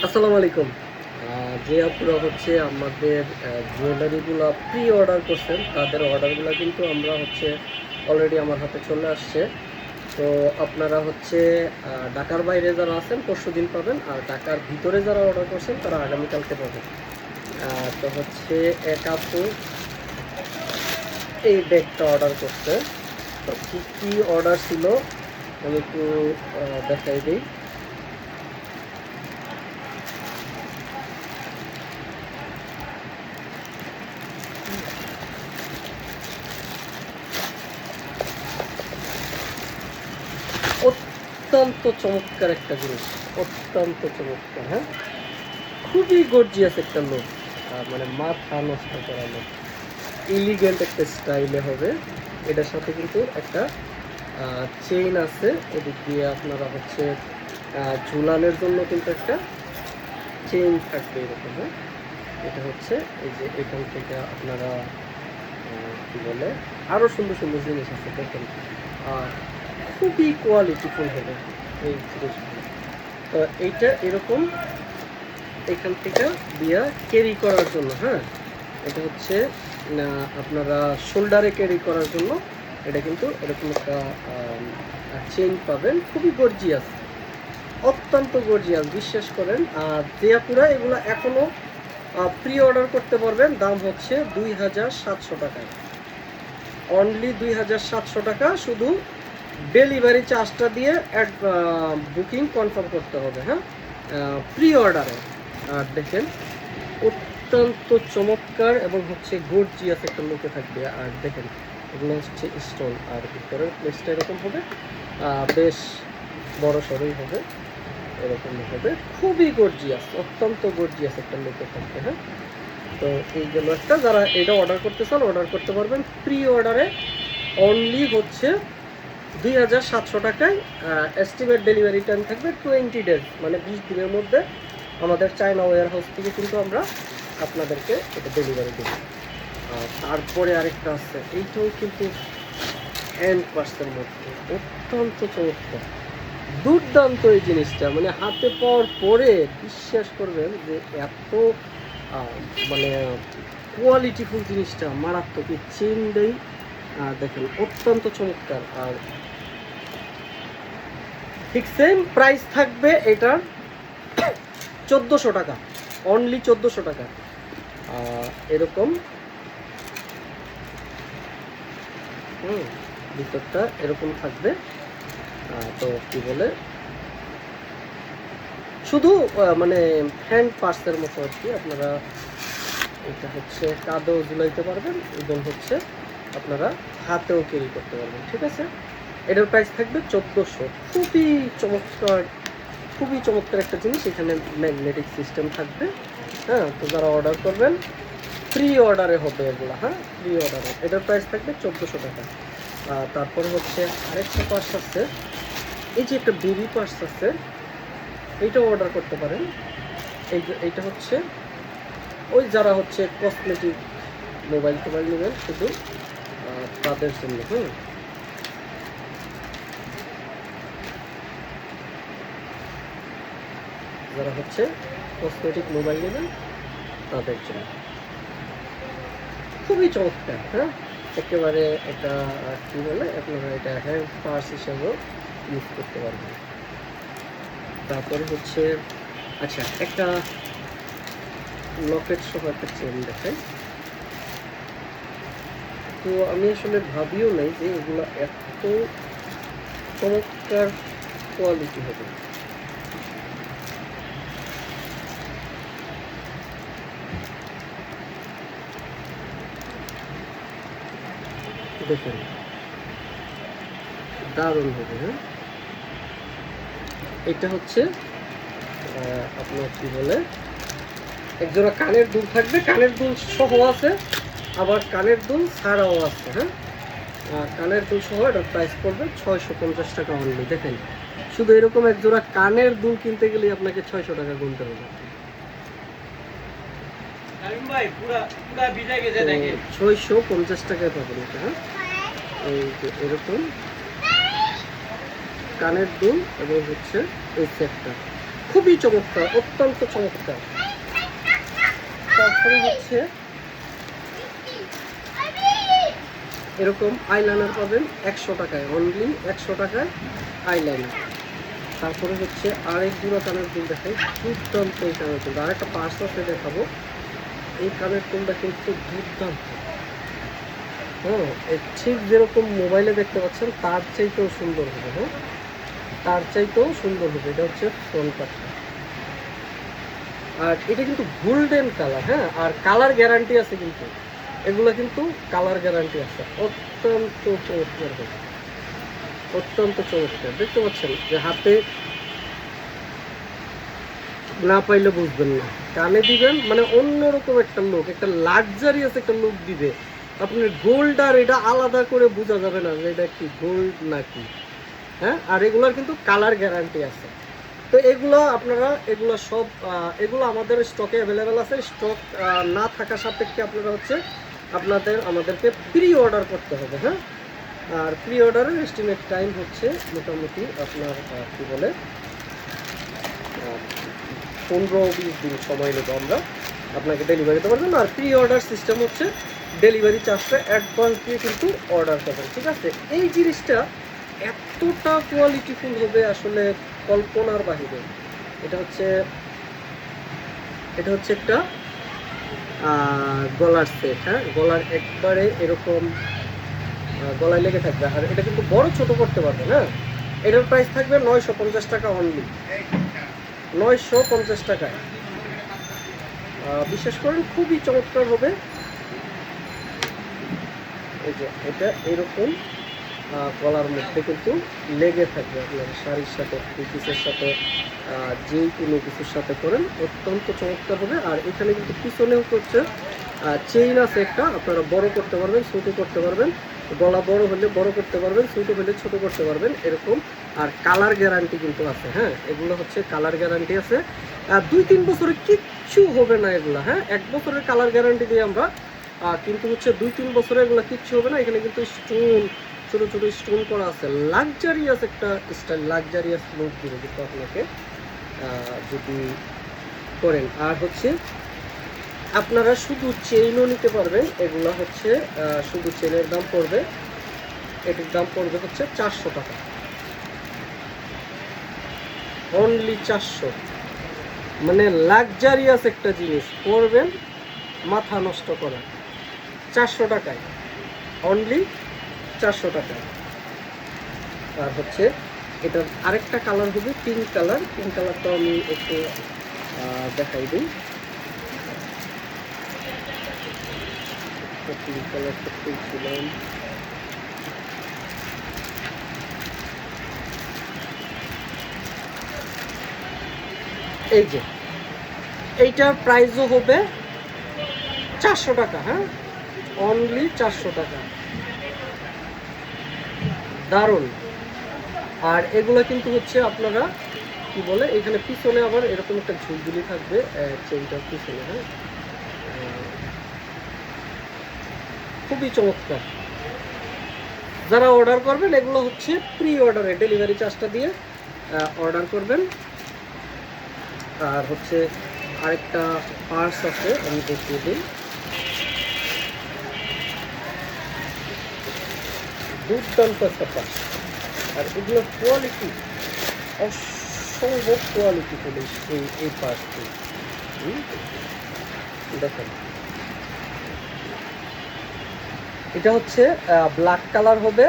আসসালামু আলাইকুম। যে আপুরা হচ্ছে আমাদের জুয়েলারিগুলো প্রি অর্ডার করছেন, তাদের অর্ডারগুলো কিন্তু আমরা হচ্ছে অলরেডি আমার হাতে চলে আসছে। তো আপনারা হচ্ছে ঢাকার বাইরে যারা আছেন পরশুদিন পাবেন, আর ঢাকার ভিতরে যারা অর্ডার করছেন তারা আগামীকালকে পাবেন। তো হচ্ছে এক আপু এই ব্যাগটা অর্ডার করছে। তো কী কী অর্ডার ছিল আমি একটু দেখাই দিই। অত্যন্ত চমৎকার একটা জিনিস, অত্যন্ত চমৎকার। হ্যাঁ, খুবই গর্জিয়াস একটা লুক, মানে মাথা নষ্ট করা লুক, এলিগেন্ট একটা স্টাইলে হবে। এটার সাথে কিন্তু একটা চেইন আছে, এদিক দিয়ে আপনারা হচ্ছে ঝুলানোর জন্য কিন্তু একটা চেইন থাকবে এরকম। হ্যাঁ, এটা হচ্ছে এই যে এখান থেকে আপনারা কী বলে আরও সুন্দর সুন্দর জিনিস আছে দেখেন। খুবই কোয়ালিটিফুল হবে এই জিনিসগুলো। তো এইটা এরকম এখান থেকে দিয়া ক্যারি করার জন্য। হ্যাঁ, এটা হচ্ছে আপনারা শোল্ডারে ক্যারি করার জন্য এটা কিন্তু এরকম একটা চেইন পাবেন, খুবই গর্জিয়াস, অত্যন্ত গর্জিয়াস, বিশ্বাস করেন। আর জিয়াপুরা এগুলো এখনও প্রি অর্ডার করতে পারবেন, দাম হচ্ছে 2700 টাকায়, অনলি 2700 টাকা। শুধু ডেলিভারি চার্জটা দিয়ে বুকিং কনফার্ম করতে হবে। হ্যাঁ, প্রি অর্ডারে। আর দেখেন অত্যন্ত চমৎকার এবং হচ্ছে গর্জিয়াস একটা লুকে থাকবে। আর দেখেন এগুলো হচ্ছে স্টোন, আর ভিতরের প্লেসটা এরকম হবে, বেশ বড় সড়ই হবে, এরকম হবে, খুবই গর্জিয়াস, অত্যন্ত গর্জিয়াস একটা লুকে থাকবে। হ্যাঁ, তো এই গেল একটা। যারা এটা অর্ডার করতে চান অর্ডার করতে পারবেন প্রি অর্ডারে, অনলি হচ্ছে 2700 টাকায়। এস্টিমেট ডেলিভারি টাইম থাকবে 20 ডেজ, মানে 20 দিনের মধ্যে আমাদের চায়না ওয়্যার হাউস থেকে কিন্তু আমরা আপনাদেরকে এটা ডেলিভারি দেব। তারপরে আরেকটা আছে, এইটাও কিন্তু হ্যান্ড পার্সের মধ্যে, অত্যন্ত চমৎকার, দুর্দান্ত এই জিনিসটা। মানে হাতে পাওয়ার পরে বিশ্বাস করবেন যে এত মানে কোয়ালিটিফুল জিনিসটা, মারাত্মক। এই চেন দেই দেখেন, অত্যন্ত চমৎকার। আর ঠিক সেম প্রাইস থাকবে এটার 1400 টাকা, অনলি 1400 টাকা। এরকম ভিতরটা এরকম থাকবে। তো কি বলে, শুধু মানে হ্যান্ড পার্সের মতো আর কি। আপনারা এটা হচ্ছে কাঁধেও ঝুলাইতে পারবেন এবং হচ্ছে আপনারা হাতেও ক্যারি করতে পারবেন। ঠিক আছে, এটার প্রাইস থাকবে 1400। খুবই চমৎকার, খুবই চমৎকার একটা জিনিস। এখানে ম্যাগনেটিক সিস্টেম থাকবে। হ্যাঁ, তো যারা অর্ডার করবেন প্রি অর্ডারে হবে এগুলো। হ্যাঁ, প্রি অর্ডারে এটার প্রাইস থাকবে 1400 টাকা। তারপরে হচ্ছে আরেকটা পার্স আছে, এই যে একটা বেবি পার্স আছে, এইটাও অর্ডার করতে পারেন। এইটা হচ্ছে ওই যারা হচ্ছে কসমেটিক মোবাইল টোবাইল নেবেন শুধু তাদের জন্য। হ্যাঁ, যারা হচ্ছে কসমেটিক মোবাইল নেবেন তাদের জন্য খুবই চমৎকার। হ্যাঁ, একেবারে এটা কী বলে, আপনারা এটা হ্যান্ড পার্স হিসেবেও ইউজ করতে পারবেন। তারপরে হচ্ছে আচ্ছা, একটা লকেট সহ একটা চেন দেখাই। তো আমি আসলে ভাবিও নাই যে এগুলো এত চমৎকার কোয়ালিটি হবে। দেখুন, দারুণ হবে। হ্যাঁ, এটা হচ্ছে আপনার কি বলে, একজোড়া কানের দুল থাকবে, কানের দুল সহ আছে, আবার কানের দুল ছাড়াও আছে। হ্যাঁ, কানের দুল সহ এটার প্রাইস পড়বে 650 টাকা অনলি। দেখেন, শুধু এরকম একজোড়া কানের দুল কিনতে গেলে আপনাকে 600 টাকা গুনতে হবে। 650 টাকায় পাবেন এটা। হ্যাঁ, এই যে এরকম কানের দুল এবং হচ্ছে এই সেটটা খুবই চমৎকার, অত্যন্ত চমৎকার। তারপরে হচ্ছে এরকম আইলাইনার পাবেন 100 টাকায়, অনলি 100 টাকায় আইলাইনার। তারপরে হচ্ছে আরেক দুটো কানের দুল দেখাই, দুর্দান্ত এই কানের দুল। আরেকটা পার্স আছে দেখাবো, এই কানের দুলটা কিন্তু দুর্দান্ত। হ্যাঁ, ঠিক যেরকম মোবাইলে দেখতে পাচ্ছেন তার চাইতেও সুন্দর হবে। হ্যাঁ, তার চাইতেও সুন্দর হবে। এটা হচ্ছে ফ্রন্ট পার্টটা, আর এটা কিন্তু গোল্ডেন কালার। হ্যাঁ, আর কালার গ্যারান্টি আছে কিন্তু, এগুলো কিন্তু কালার গ্যারান্টি আছে। অত্যন্ত চমৎকার হবে, অত্যন্ত চমৎকার। দেখতে পাচ্ছেন যে হাতে না পাইলে বুঝবেন না, কানে দিবেন মানে অন্যরকম একটা লুক, একটা লাক্সারিয়াস একটা লুক দিবে। আপনার গোল্ড আর এটা আলাদা করে বোঝা যাবে না যে এটা কি গোল্ড নাকি। হ্যাঁ, আর এগুলোর কিন্তু কালার গ্যারান্টি আছে। তো এগুলো আপনারা এগুলো সব এগুলো আমাদের স্টকে অ্যাভেলেবেল আছে। স্টক না থাকা সাপেক্ষে আপনারা হচ্ছে আমাদেরকে প্রি অর্ডার করতে হবে। হ্যাঁ, আর প্রি অর্ডারের এস্টিমেট টাইম হচ্ছে মোটামুটি আপনার কী বলে 15-20 দিন সময় নেব আমরা আপনাকে ডেলিভারি দেওয়ার জন্য। আর প্রি অর্ডার সিস্টেম হচ্ছে ডেলিভারি চার্জটা অ্যাডভান্স দিয়ে কিন্তু অর্ডার করবেন, ঠিক আছে। এই জিনিসটা এতটা কোয়ালিটিফুল হবে আসলে কল্পনার বাহিরে। এটা হচ্ছে একটা গলার সেট। হ্যাঁ, গলার একবারে এরকম গলায় লেগে থাকবে, আর এটা কিন্তু বড় ছোট করতে পারবে না। এটার প্রাইস থাকবে 950 টাকা অনলি, 950 টাকায়। বিশেষ করে খুবই চমৎকার হবে। এই যে এটা এরকম গলার মধ্যে কিন্তু লেগে থাকবে আপনার শাড়ির সাথে, পিসের সাথে, যে কোনো কিছুর সাথে করেন অত্যন্ত চমৎকার হবে। আর এখানে কিন্তু পিছনেও হচ্ছে চেইন আছে একটা, আপনারা বড় করতে পারবেন, ছোটো করতে পারবেন। গলা বড় হলে বড় করতে পারবেন, ছোটো হলে ছোট করতে পারবেন এরকম। আর কালার গ্যারান্টি কিন্তু আছে। হ্যাঁ, এগুলো হচ্ছে কালার গ্যারান্টি আছে। 2-3 বছরে কিচ্ছু হবে না এগুলো। হ্যাঁ, 1 বছরের কালার গ্যারান্টি দিয়ে আমরা, কিন্তু হচ্ছে 2-3 বছরে এগুলো কিচ্ছু হবে না। এখানে কিন্তু স্টোন, ছোটো ছোটো স্টোন করা আছে। লাক্সারিয়াস একটা স্টাইল, লাক্সারিয়াস লুক দিবে কিন্তু আপনাকে যদি করেন। আর হচ্ছে আপনারা শুধু চেইনও নিতে পারবেন। এগুলো হচ্ছে শুধু চেইনের দাম পড়বে, এটির দাম পড়বে হচ্ছে 400 টাকা, অনলি 400। মানে লাক্সারিয়াস একটা জিনিস পরবেন, মাথা নষ্ট করা। 400 টাকায়, অনলি 400 টাকায়। আর হচ্ছে এটার আরেকটা কালার হবে পিঙ্ক কালার। পিঙ্ক কালারটা আমি একটু দেখাই দিই। পিঙ্ক কালারটা খুলছিলাম, এই যে এইটার প্রাইসও হবে 400 টাকা। হ্যাঁ, অনলি 400 টাকা, দারুণ। আর এগুলো কিন্তু হচ্ছে আপনারা কি বলে, এখানে পিছনে আবার এরকম একটা ঝুলঝুলি থাকবে চেইনটার পিছনে। হ্যাঁ, খুবই চমৎকার। যারা অর্ডার করবেন এগুলো হচ্ছে প্রি অর্ডারে ডেলিভারি চার্জটা দিয়ে অর্ডার করবেন। আর হচ্ছে আরেকটা পার্স আছে, আমি দেখিয়ে দিই। দুর্দান্ত একটা পার্স, আর এগুলো কোয়ালিটি অসম্ভব কোয়ালিটি ফুল। এই পার্সটি দেখেন, এটা হচ্ছে ব্ল্যাক কালার হবে,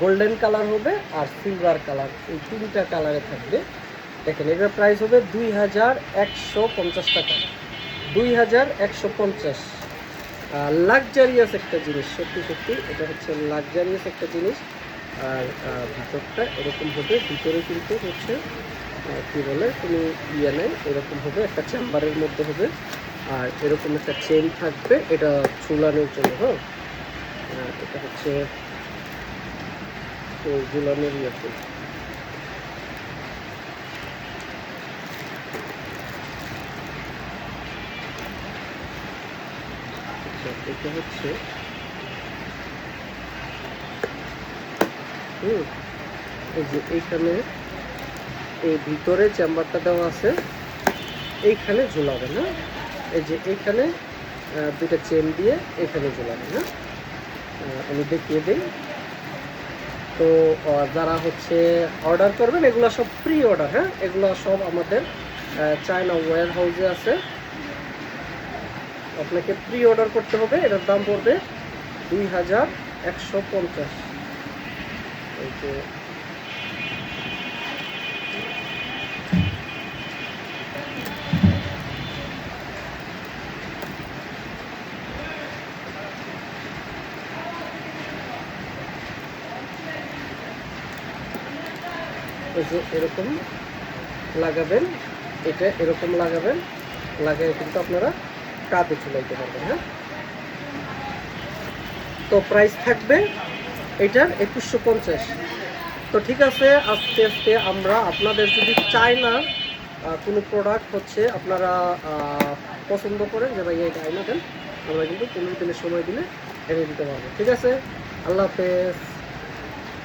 গোল্ডেন কালার হবে, আর সিলভার কালার, এই 3টা কালারে থাকবে। দেখেন এটার প্রাইস হবে 2150 টাকা, 2150। লাক্সারিয়াস একটা জিনিস, সত্যি সত্যি এটা হচ্ছে লাক্সারিয়াস একটা জিনিস। আর ভিতরটা এরকম হবে, ভিতরে কিন্তু হচ্ছে কী বলে তুমি ইয়ে নেই, এরকম হবে একটা চেম্বারের মধ্যে হবে। আর এরকম একটা চেন থাকবে, এটা ঝুলানোর জন্য। হ্যাঁ, এটা হচ্ছে ঝুলানোর ইয়েতে। এটা হচ্ছে এই যে এইখানে এই ভিতরে চেম্বারটা দেওয়া আছে, এইখানে ঝুলাবেন। হ্যাঁ, এই যে এইখানে দুইটা চেন দিয়ে এখানে ঝুলাবেন। হ্যাঁ, আমি দেখিয়ে দিই। তো যারা হচ্ছে অর্ডার করবেন, এগুলো সব প্রি অর্ডার। হ্যাঁ, এগুলো সব আমাদের চায়না ওয়্যার হাউসে আছে। আপনাকে প্রি অর্ডার করতে হবে। এটার দাম পড়বে 2150। এই যে এরকম লাগাবেন, এটা এরকম লাগাবেন, লাগাই কিন্তু আপনারা কাঁধে ঝুলাইতে পারবেন। হ্যাঁ, তো প্রাইস থাকবে এটার 2150। তো ঠিক আছে, আস্তে আস্তে আমরা আপনাদের যদি চায়নার কোনো প্রোডাক্ট হচ্ছে আপনারা পছন্দ করেন যে ভাই এটা আইনা দেন, আমরা কিন্তু 15 দিনের সময় দিলে এনে দিতে পারবো। ঠিক আছে, আল্লাহ হাফেজ।